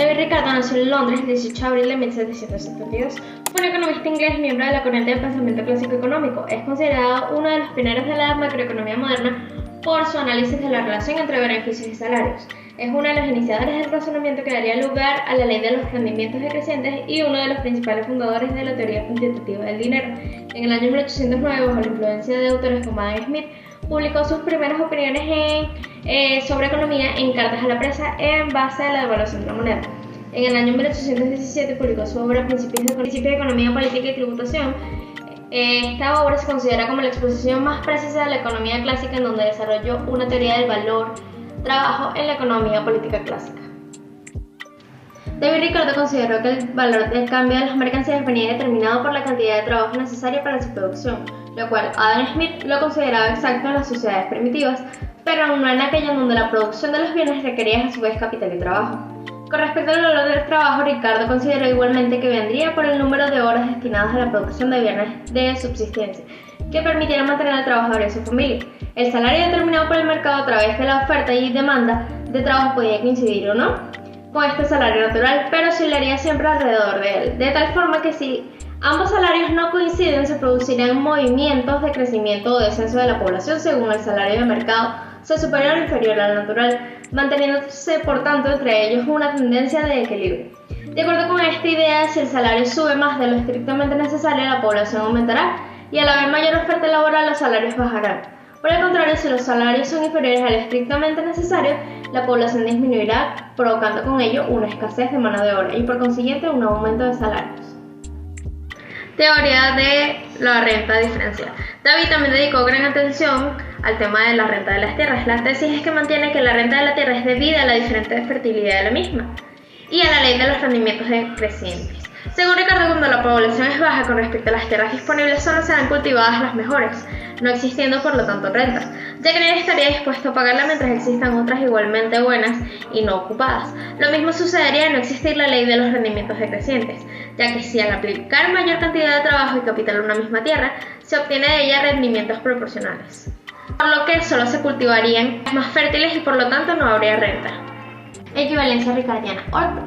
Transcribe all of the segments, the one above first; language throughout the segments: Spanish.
David Ricardo nació en Londres el 18 de abril de 1772. Fue un economista inglés miembro de la corriente del pensamiento clásico económico. Es considerado uno de los pioneros de la macroeconomía moderna por su análisis de la relación entre beneficios y salarios. Es uno de los iniciadores del razonamiento que daría lugar a la ley de los rendimientos decrecientes y uno de los principales fundadores de la teoría cuantitativa del dinero. En el año 1809, bajo la influencia de autores como Adam Smith, publicó sus primeras opiniones sobre economía en cartas a la prensa en base a la devaluación de la moneda. En el año 1817 publicó su obra Principios de Economía Política y Tributación. Esta obra se considera como la exposición más precisa de la economía clásica, en donde desarrolló una teoría del valor trabajo en la economía política clásica. David Ricardo consideró que el valor del cambio de las mercancías venía determinado por la cantidad de trabajo necesaria para su producción, lo cual Adam Smith lo consideraba exacto en las sociedades primitivas, pero no en aquella en donde la producción de los bienes requería a su vez capital y trabajo. Con respecto al valor del trabajo, Ricardo consideró igualmente que vendría por el número de horas destinadas a la producción de bienes de subsistencia, que permitieran mantener al trabajador y a su familia. El salario determinado por el mercado a través de la oferta y demanda de trabajo podía coincidir o no con este salario natural, pero oscilaría siempre alrededor de él, de tal forma que si ambos salarios no coinciden, se producirían movimientos de crecimiento o descenso de la población según el salario de mercado sea superior o inferior al natural, manteniéndose por tanto entre ellos una tendencia de equilibrio. De acuerdo con esta idea, si el salario sube más de lo estrictamente necesario, la población aumentará y al haber mayor oferta laboral, los salarios bajarán. Por el contrario, si los salarios son inferiores a lo estrictamente necesario, la población disminuirá, provocando con ello una escasez de mano de obra y por consiguiente un aumento de salarios. Teoría de la renta diferencial. David también dedicó gran atención al tema de la renta de las tierras. La tesis es que mantiene que la renta de la tierra es debida a la diferente fertilidad de la misma y a la ley de los rendimientos decrecientes. Según Ricardo, cuando la población es baja con respecto a las tierras disponibles, solo serán cultivadas las mejores, no existiendo por lo tanto rentas, ya que nadie estaría dispuesto a pagarla mientras existan otras igualmente buenas y no ocupadas. Lo mismo sucedería de no existir la ley de los rendimientos decrecientes, ya que si al aplicar mayor cantidad de trabajo y capital a una misma tierra, se obtiene de ella rendimientos proporcionales, por lo que solo se cultivarían más fértiles y por lo tanto no habría renta. Equivalencia ricardiana.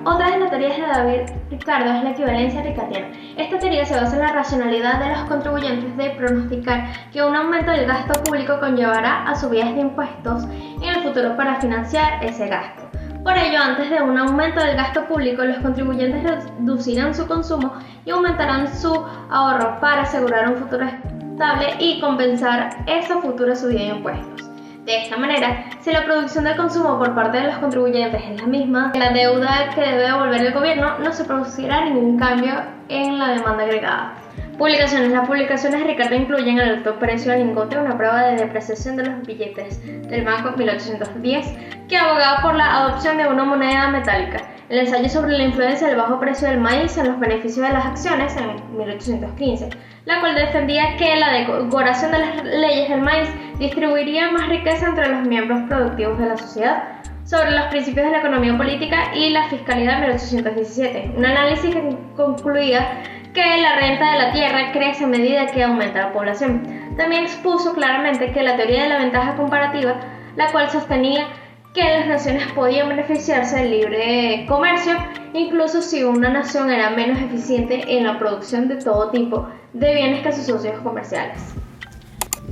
Otra de las teorías de David Ricardo es la equivalencia ricardiana. Esta teoría se basa en la racionalidad de los contribuyentes de pronosticar que un aumento del gasto público conllevará a subidas de impuestos en el futuro para financiar ese gasto. Por ello, antes de un aumento del gasto público, los contribuyentes reducirán su consumo y aumentarán su ahorro para asegurar un futuro estable y compensar esa futura subida de impuestos. De esta manera, si la producción del consumo por parte de los contribuyentes es la misma que la deuda que debe devolver el gobierno, no se producirá ningún cambio en la demanda agregada. Publicaciones. Las publicaciones de Ricardo incluyen el alto precio del lingote, una prueba de depreciación de los billetes del banco en 1810, que abogaba por la adopción de una moneda metálica. El ensayo sobre la influencia del bajo precio del maíz en los beneficios de las acciones en 1815, la cual defendía que la derogación de las leyes del maíz distribuiría más riqueza entre los miembros productivos de la sociedad. Sobre los principios de la economía política y la fiscalidad en 1817, un análisis que concluía que la renta de la tierra crece a medida que aumenta la población. También expuso claramente que la teoría de la ventaja comparativa, la cual sostenía que las naciones podían beneficiarse del libre comercio, incluso si una nación era menos eficiente en la producción de todo tipo de bienes que sus socios comerciales.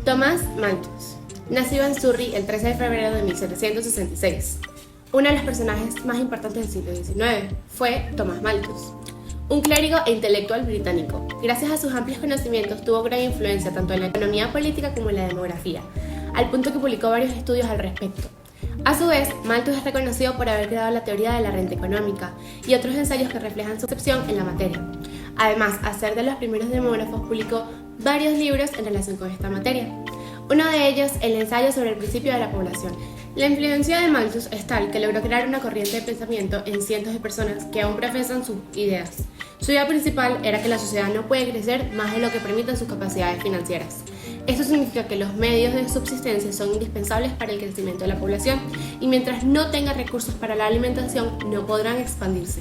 Thomas Malthus nació en Surrey el 13 de febrero de 1766. Uno de los personajes más importantes del siglo XIX fue Thomas Malthus, un clérigo e intelectual británico. Gracias a sus amplios conocimientos tuvo gran influencia tanto en la economía política como en la demografía, al punto que publicó varios estudios al respecto. A su vez, Malthus es reconocido por haber creado la teoría de la renta económica y otros ensayos que reflejan su concepción en la materia. Además, al ser de los primeros demógrafos, publicó varios libros en relación con esta materia. Uno de ellos, el ensayo sobre el principio de la población. La influencia de Malthus es tal que logró crear una corriente de pensamiento en cientos de personas que aún profesan sus ideas. Su idea principal era que la sociedad no puede crecer más de lo que permitan sus capacidades financieras. Esto significa que los medios de subsistencia son indispensables para el crecimiento de la población y mientras no tenga recursos para la alimentación no podrán expandirse.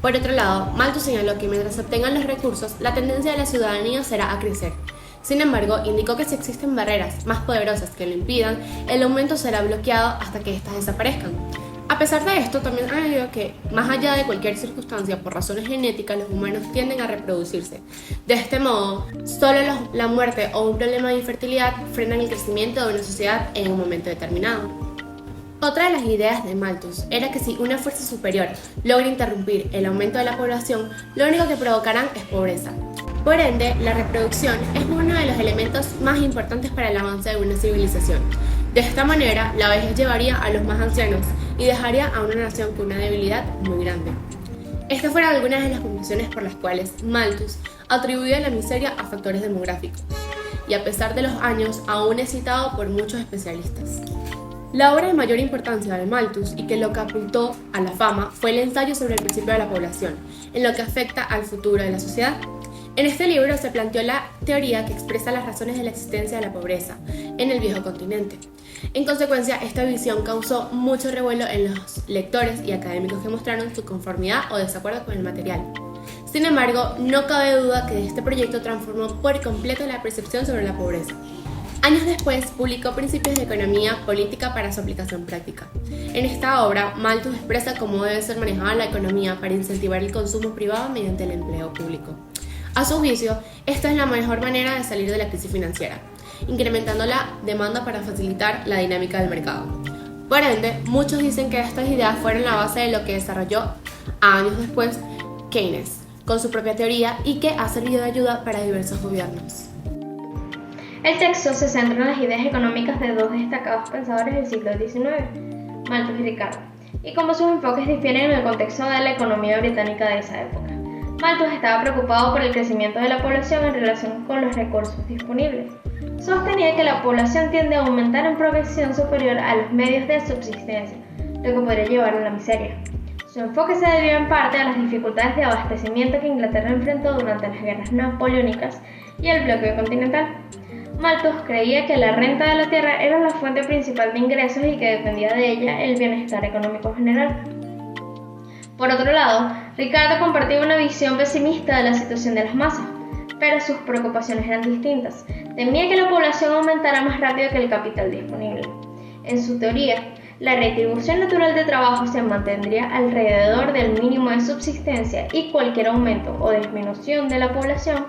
Por otro lado, Malthus señaló que mientras se obtengan los recursos, la tendencia de la ciudadanía será a crecer. Sin embargo, indicó que si existen barreras más poderosas que lo impidan, el aumento será bloqueado hasta que éstas desaparezcan. A pesar de esto, también ha añadido que, más allá de cualquier circunstancia, por razones genéticas, los humanos tienden a reproducirse. De este modo, solo la muerte o un problema de infertilidad frenan el crecimiento de una sociedad en un momento determinado. Otra de las ideas de Malthus era que si una fuerza superior logra interrumpir el aumento de la población, lo único que provocarán es pobreza. Por ende, la reproducción es uno de los elementos más importantes para el avance de una civilización. De esta manera, la vejez llevaría a los más ancianos y dejaría a una nación con una debilidad muy grande. Estas fueron algunas de las conclusiones por las cuales Malthus atribuía la miseria a factores demográficos, y a pesar de los años, aún es citado por muchos especialistas. La obra de mayor importancia de Malthus y que lo catapultó a la fama fue el ensayo sobre el principio de la población, en lo que afecta al futuro de la sociedad. En este libro se planteó la teoría que expresa las razones de la existencia de la pobreza en el viejo continente. En consecuencia, esta visión causó mucho revuelo en los lectores y académicos que mostraron su conformidad o desacuerdo con el material. Sin embargo, no cabe duda que este proyecto transformó por completo la percepción sobre la pobreza. Años después, publicó Principios de Economía Política para su aplicación práctica. En esta obra, Malthus expresa cómo debe ser manejada la economía para incentivar el consumo privado mediante el empleo público. A su juicio, esta es la mejor manera de salir de la crisis financiera, incrementando la demanda para facilitar la dinámica del mercado. Por ende, muchos dicen que estas ideas fueron la base de lo que desarrolló años después Keynes, con su propia teoría y que ha servido de ayuda para diversos gobiernos. El texto se centra en las ideas económicas de dos destacados pensadores del siglo XIX, Malthus y Ricardo, y cómo sus enfoques difieren en el contexto de la economía británica de esa época. Malthus estaba preocupado por el crecimiento de la población en relación con los recursos disponibles. Sostenía que la población tiende a aumentar en progresión superior a los medios de subsistencia, lo que podría llevar a la miseria. Su enfoque se debió en parte a las dificultades de abastecimiento que Inglaterra enfrentó durante las guerras napoleónicas y el bloqueo continental. Malthus creía que la renta de la tierra era la fuente principal de ingresos y que dependía de ella el bienestar económico general. Por otro lado, Ricardo compartía una visión pesimista de la situación de las masas, pero sus preocupaciones eran distintas. Temía que la población aumentara más rápido que el capital disponible. En su teoría, la retribución natural de trabajo se mantendría alrededor del mínimo de subsistencia y cualquier aumento o disminución de la población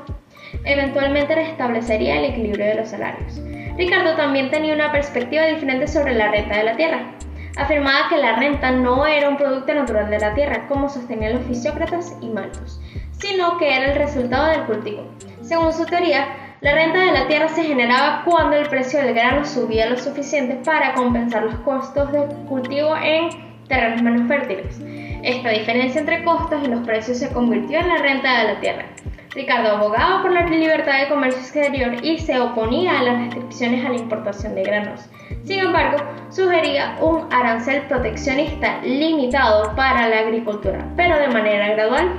eventualmente restablecería el equilibrio de los salarios. Ricardo también tenía una perspectiva diferente sobre la renta de la tierra. Afirmaba que la renta no era un producto natural de la tierra, como sostenían los Fisiócratas y Malthus, sino que era el resultado del cultivo. Según su teoría, la renta de la tierra se generaba cuando el precio del grano subía lo suficiente para compensar los costos de cultivo en terrenos menos fértiles. Esta diferencia entre costos y los precios se convirtió en la renta de la tierra. Ricardo abogaba por la libertad de comercio exterior y se oponía a las restricciones a la importación de granos. Sin embargo, sugería un arancel proteccionista limitado para la agricultura, pero de manera gradual,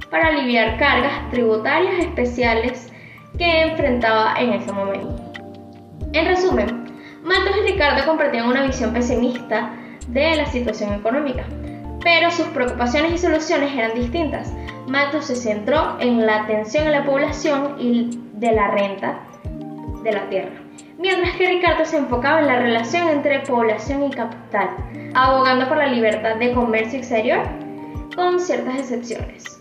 para aliviar cargas tributarias especiales que enfrentaba en ese momento. En resumen, Malthus y Ricardo compartían una visión pesimista de la situación económica, pero sus preocupaciones y soluciones eran distintas. Malthus se centró en la atención a la población y de la renta de la tierra, mientras que Ricardo se enfocaba en la relación entre población y capital, abogando por la libertad de comercio exterior, con ciertas excepciones.